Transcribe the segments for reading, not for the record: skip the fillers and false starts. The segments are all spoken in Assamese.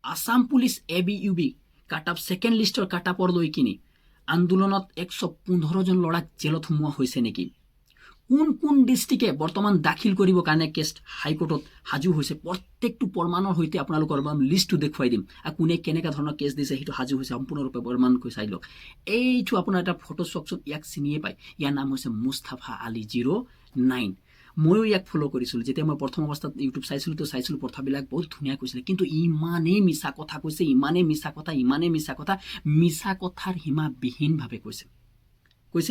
আসাম পুলিচ ABUB কাটাপ সেকেন্ড লিষ্টৰ কাটাপৰ লৈ কিনি আন্দোলনত 115জন ল'ৰাক জেলত সোমোৱা হৈছে নেকি? কোন কোন ডিষ্ট্ৰিক্টে বৰ্তমান দাখিল কৰিব কাৰণে কেছ হাইকোৰ্টত সাজু হৈছে প্ৰত্যেকটো প্ৰমাণৰ সৈতে আপোনালোকৰ লিষ্টটো দেখুৱাই দিম আৰু কোনে কেনেকুৱা ধৰণৰ কেছ দিছে সেইটো সাজু হৈছে সম্পূৰ্ণৰূপে প্ৰমাণকৈ চাই লওক। এইটো আপোনাৰ এটা ফটো চাওকচোন, ইয়াক চিনিয়ে পায়, ইয়াৰ নাম হৈছে মুস্তাফা আলী 09। ময়ো ইয়াক ফ'ল' কৰিছিলোঁ। যেতিয়া মই প্ৰথম অৱস্থাত ইউটিউব চাইছিলোঁ কথাবিলাক বহুত ধুনীয়া কৈছিলে, কিন্তু ইমানেই মিছা কথা কৈছে, ইমানেই মিছা কথাৰ সীমাবিহীনভাৱে কৈছে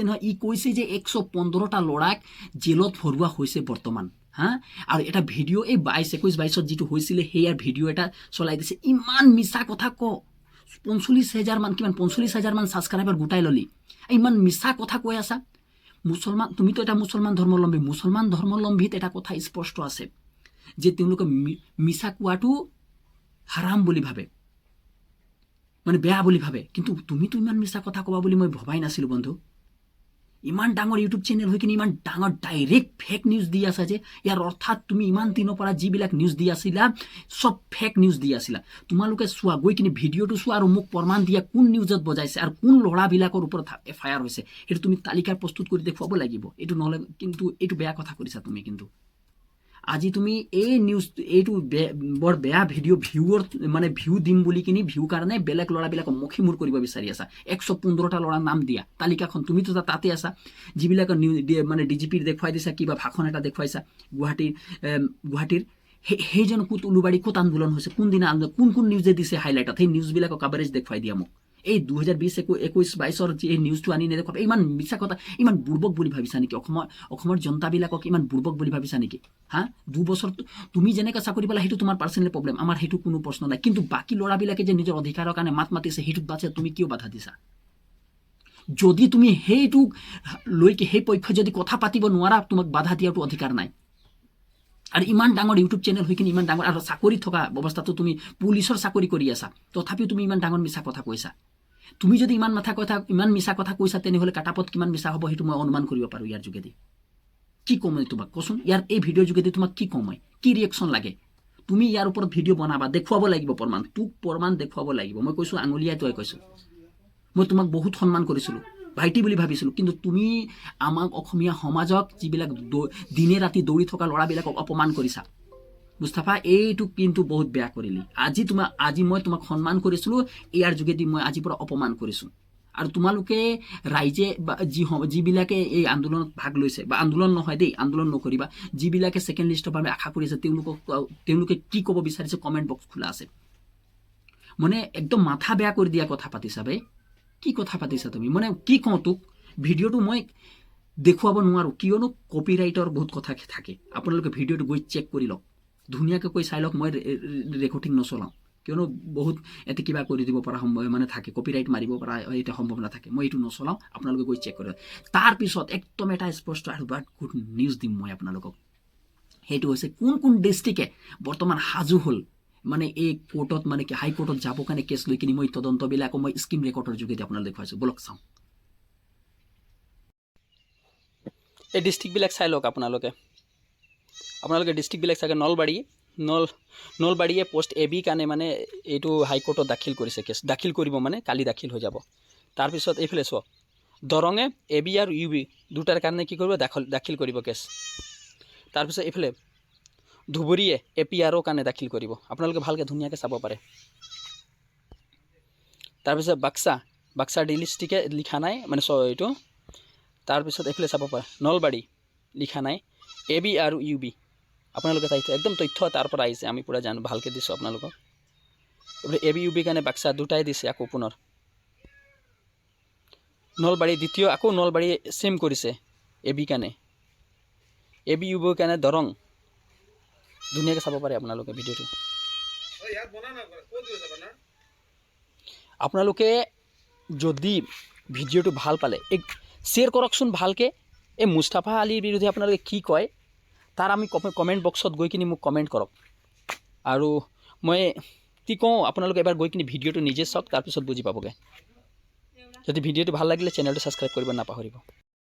নহয়। ই কৈছে যে 115টা ল'ৰাক জেলত ভৰোৱা হৈছে বৰ্তমান, হা। আৰু এটা ভিডিঅ' এই 21-22 যিটো হৈছিলে সেয়াৰ ভিডিঅ' এটা চলাই দিছে। ইমান মিছা কথা 45,000 মান 45,000 মান ছাবস্ক্ৰাইবাৰ গোটাই ল'লি, ইমান মিছা কথা কৈ আছা। মুছলমান, তুমিতো এটা মুছলমান ধৰ্মাৱলম্বী, মুছলমান ধৰ্মাৱলম্বীত এটা কথা স্পষ্ট আছে যে তেওঁলোকে মিছা কোৱাটো হাৰাম বুলি ভাবে, মানে বেয়া বুলি ভাবে, কিন্তু তুমিতো ইমান মিছা কথা ক'বা বুলি মই ভবাই নাছিলোঁ বন্ধু। ইমান ডাঙৰ ইউটিউব চেনেল হৈ কিনে ইমান ডাঙৰ ডাইৰেক্ট ফেক নিউজ দি আছা যে, ইয়াৰ অৰ্থাৎ তুমি ইমান দিনৰ পৰা যিবিলাক নিউজ দি আছিলা চব ফেক নিউজ দি আছিলা। তোমালোকে চোৱা, গৈ কিনে ভিডিঅ'টো চোৱা আৰু মোক প্ৰমাণ দিয়া কোন নিউজত বজাইছে আৰু কোন ল'ৰাবিলাকৰ ওপৰত FIR হৈছে, সেইটো তুমি তালিকা প্ৰস্তুত কৰি দেখুৱাব লাগিব। এইটো নহ'লে কিন্তু এইটো বেয়া কথা কৰিছা তুমি। কিন্তু আজি তুমি এই নিউজ, এইটো বৰ বেয়া ভিডিঅ' ভিউ দিম বুলি কিনি ভিউ কাৰণে বেলেগ ল'ৰাবিলাকক মূৰ কৰিব বিচাৰি আছা। 115টা ল'ৰাৰ নাম দিয়া তালিকাখন, তুমিতো তাতে আছা। যিবিলাকৰ DGPৰ দেখুৱাই দিছা, কিবা ভাষণ এটা দেখুৱাইছা গুৱাহাটীৰ সেইজন ক'ত উলুবাৰী ক'ত আন্দোলন হৈছে, কোনদিনা কোন নিউজে দিছে হাইলাইটত, সেই নিউজবিলাকৰ কাভাৰেজ দেখুৱাই দিয়া মোক। এই 2020-21-22 যি এই নিউজটো আনি নেদেখুৱাব। ইমান মিছা কথা, ইমান বুৰ্বক বুলি ভাবিছা নেকি? অসমৰ জনতাবিলাকক ইমান বুৰ্বক বুলি ভাবিছা নেকি? হা, 2 বছৰ তুমি যেনেকৈ চাকৰি পালা সেইটো তোমাৰ পাৰ্চনেল প্ৰব্লেম, আমাৰ সেইটো কোনো প্ৰশ্ন নাই। কিন্তু বাকী ল'ৰাবিলাকে যে নিজৰ অধিকাৰৰ কাৰণে মাত মাতিছে সেইটোত বাছে তুমি কিয় বাধা দিছা? যদি তুমি সেইটোক লৈকে সেই পক্ষত যদি কথা পাতিব নোৱাৰা, তোমাক বাধা দিয়াটো অধিকাৰ নাই। আৰু ইমান ডাঙৰ ইউটিউব চেনেল হৈ কিনে ইমান ডাঙৰ আৰু চাকৰি থকা অৱস্থাতো তুমি পুলিচৰ চাকৰি কৰি আছা, তথাপিও তুমি ইমান ডাঙৰ মিছা কথা কৈছা। তুমি যদি ইমান মিছা কথা কৈছা, তেনেহ'লে কাটাপত কিমান মিছা হ'ব সেইটো মই অনুমান কৰিব পাৰোঁ ইয়াৰ যোগেদি। কি ক'ম মই তোমাক কচোন? ইয়াৰ এই ভিডিঅ'ৰ যোগেদি তোমাক কি ক'ম মই? কি ৰিয়েকশ্যন লাগে? তুমি ইয়াৰ ওপৰত ভিডিঅ' বনাবা, দেখুৱাব লাগিব প্ৰমাণ, তোক প্ৰমাণ দেখুৱাব লাগিব। মই কৈছোঁ আঙুলিয়াই তই কৈছোঁ, মই তোমাক বহুত সন্মান কৰিছিলোঁ, ভাইটি বুলি ভাবিছিলোঁ, কিন্তু তুমি আমাক অসমীয়া সমাজক যিবিলাক দিনে ৰাতি দৌৰি থকা ল'ৰাবিলাকক অপমান কৰিছা মুস্তাফা, এইটো কিন্তু বহুত বেয়া কৰিলি। আজি মই তোমাক সন্মান কৰিছিলোঁ, ইয়াৰ যোগেদি মই আজিৰ পৰা অপমান কৰিছোঁ। আৰু তোমালোকে ৰাইজে বা যিবিলাকে এই আন্দোলনত ভাগ লৈছে, বা আন্দোলন নহয় দেই, আন্দোলন নকৰিবা, যিবিলাকে ছেকেণ্ড লিষ্টৰ বাবে আশা কৰিছে তেওঁলোকে কি ক'ব বিচাৰিছে কমেণ্ট বক্স খোলা আছে। মানে একদম মাথা বেয়া কৰি দিয়া কথা পাতিছা বে। কি কথা পাতিছা তুমি? মানে কি কওঁ তোক, ভিডিঅ'টো মই দেখুৱাব নোৱাৰোঁ, কিয়নো কপিৰাইটৰ বহুত কথা থাকে। আপোনালোকে ভিডিঅ'টো গৈ চেক কৰি লওক, ধুনীয়াকৈ কৈ চাই লওক। মই ৰেকৰ্ডিং নচলাওঁ, কিয়নো বহুত এতে কিবা কৰি দিব পৰা থাকে, কপিৰাইট মাৰিব পৰা এটা সম্ভাৱনা থাকে। মই এইটো নচলাওঁ, আপোনালোকে গৈ চেক কৰি লওক। তাৰপিছত একদম এটা স্পষ্ট আৰু গুড নিউজ দিম মই আপোনালোকক। সেইটো হৈছে কোন ডিষ্ট্ৰিক্টে বৰ্তমান সাজু হ'ল মানে এই কোৰ্টত, মানে কি হাইকোৰ্টত যাবৰ কাৰণে কেছ লৈ কিনি মই তদন্তবিলাকো মই স্ক্ৰীন ৰেকৰ্ডৰ যোগেদি আপোনালোক দেখুৱাইছোঁ। বলক চাওঁ। এই ডিষ্ট্ৰিক্টবিলাক চাই লওক আপোনালোকে ডিষ্ট্ৰিক্টবিলাক চাগে নলবাৰীয়ে পোষ্ট AB কাৰণে মানে এইটো হাইকোৰ্টত দাখিল কৰিছে কেছ, দাখিল কৰিব মানে কালি দাখিল হৈ যাব। তাৰপিছত এইফালে চাওক, দৰঙে AB আৰু UB দুটাৰ কাৰণে কি কৰিব, দাখিল কৰিব কেছ। তাৰপিছত এইফালে ধুবুৰীয়ে APRৰ কাৰণে দাখিল কৰিব। আপোনালোকে ভালকৈ ধুনীয়াকৈ চাব পাৰে। তাৰপিছত বাক্সা ডিষ্ট্ৰিক্টে লিখা নাই মানে এইটো। তাৰপিছত এইফালে চাব পাৰে নলবাৰী লিখা নাই, AB আৰু UB। আপোনালোকে একদম তথ্য তাৰ পৰা আহিছে, আমি পূৰা জানো, ভালকৈ দিছোঁ আপোনালোকক। এইফালে AB UB কাৰণে বাক্সা দুটাই দিছে। আকৌ পুনৰ নলবাৰী দ্বিতীয়, আকৌ নলবাৰী চেম কৰিছে AB কাৰণে, AB UB কাৰণে দৰং। ধুনীয়াকৈ চাব পাৰে আপোনালোকে ভিডিঅ'টো। আপোনালোকে যদি ভিডিঅ'টো ভাল পালে শ্বেয়াৰ কৰকচোন ভালকৈ। এই মুস্তাফা আলীৰ বিৰুদ্ধে আপোনালোকে কি কয় তাৰ আমি কমেণ্ট বক্সত গৈ কিনি মোক কমেণ্ট কৰক। আৰু মই কি কওঁ, আপোনালোকে এবাৰ গৈ কিনি ভিডিঅ'টো নিজে চাওক, তাৰপিছত বুজি পাবগৈ। যদি ভিডিঅ'টো ভাল লাগিলে চেনেলটো ছাবস্ক্ৰাইব কৰিব নাপাহৰিব।